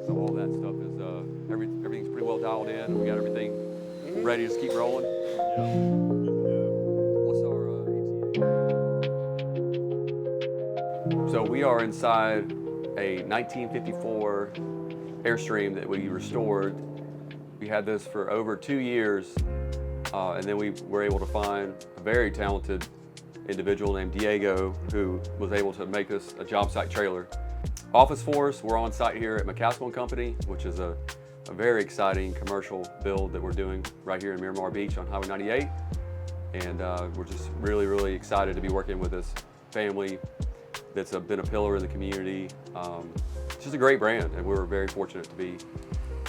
So all that stuff is, everything's pretty well dialed in. We got everything ready to just keep rolling. What's our ETA? So we are inside a 1954 airstream that we restored. We had this for over 2 years, and then we were able to find a very talented individual named Diego who was able to make this a job site trailer. Office for us, we're on site here at McCaskill Company, which is a very exciting commercial build that we're doing right here in Miramar Beach on Highway 98. And we're just really excited to be working with this family that's been a pillar in the community. It's just a great brand, and we're very fortunate to be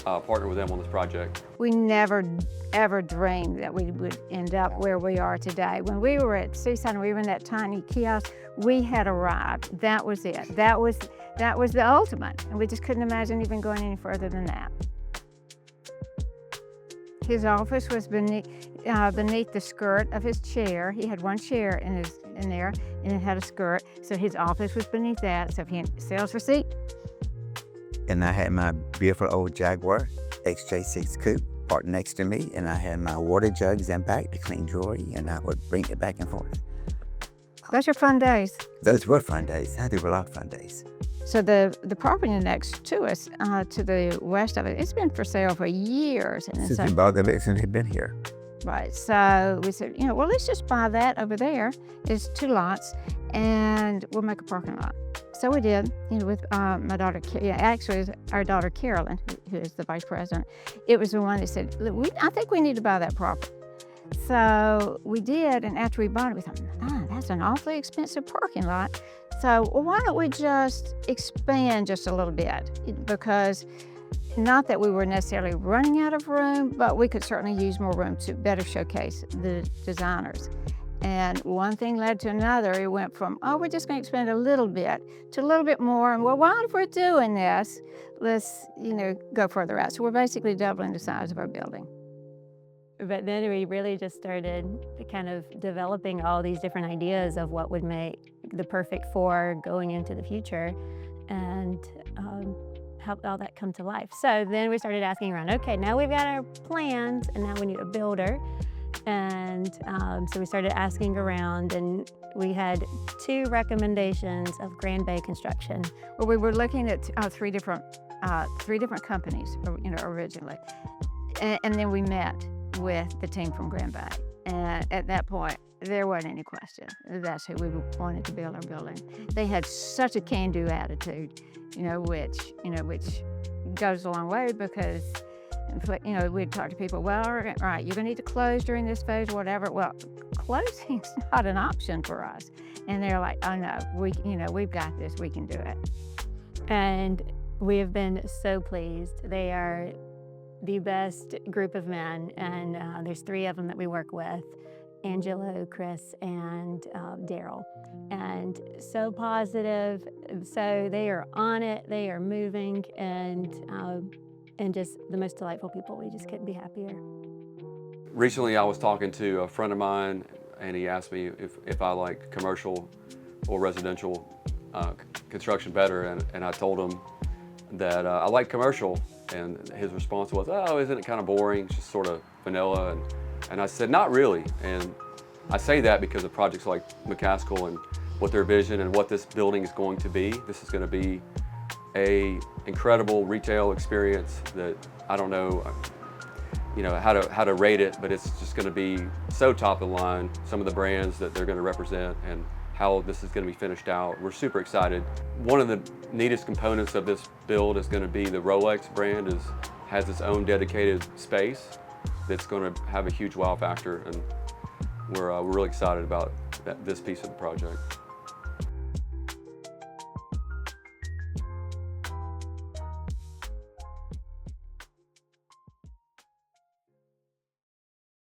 partner with them on this project. We never ever dreamed that we would end up where we are today. When we were at Seaside and we were in that tiny kiosk, we had arrived. That was it. That was the ultimate, and we just couldn't imagine even going any further than that. His office was beneath the skirt of his chair. He had one chair in there, and it had a skirt, so his office was beneath that. So if he had sales receipt. And I had my beautiful old Jaguar XJ6 Coupe parked next to me, and I had my water jugs in back to clean jewelry, and I would bring it back and forth. Those are fun days. Those were fun days. I had a lot of fun days. So the property next to us, to the west of it, it's been for sale for years. And Since we bought it, since we've been here. Right, so we said, well, let's just buy that over there. It's 2 lots, and we'll make a parking lot. So we did, with my daughter, actually it was our daughter Carolyn, who is the vice president. It was the one that said, I think we need to buy that property. So we did, and after we bought it, we thought, that's an awfully expensive parking lot. So why don't we just expand just a little bit? Because not that we were necessarily running out of room, but we could certainly use more room to better showcase the designers. And one thing led to another. It went from, we're just going to expand a little bit to a little bit more. And well, why if we're doing this, let's, go further out. So we're basically doubling the size of our building. But then we really just started kind of developing all these different ideas of what would make the perfect 4 going into the future, and helped all that come to life. So then we started asking around, okay, now we've got our plans, and now we need a builder. And so we started asking around, and we had 2 recommendations of Grand Bay Construction. Well, we were looking at 3 different companies, originally, and then we met with the team from Grand Bay. And at that point, there wasn't any question. That's who we wanted to build our building. They had such a can-do attitude, which goes a long way, because we'd talk to people, well, all right, you're gonna need to close during this phase or whatever. Well, closing's not an option for us. And they're like, oh no, we've got this, we can do it. And we have been so pleased. They are the best group of men, and there's 3 of them that we work with, Angelo, Chris, and Daryl. And so positive, so they are on it, they are moving, and just the most delightful people. We just couldn't be happier. Recently I was talking to a friend of mine, and he asked me if I like commercial or residential construction better, and I told him that I like commercial. And his response was, isn't it kind of boring? It's just sort of vanilla. And I said, not really. And I say that because of projects like McCaskill and what their vision and what this building is going to be. This is going to be a incredible retail experience that I don't know, how to rate it, but it's just going to be so top of the line. Some of the brands that they're going to represent and how this is going to be finished out. We're super excited. One of the neatest components of this build is going to be the Rolex brand has its own dedicated space that's going to have a huge wow factor, and we're really excited about this piece of the project.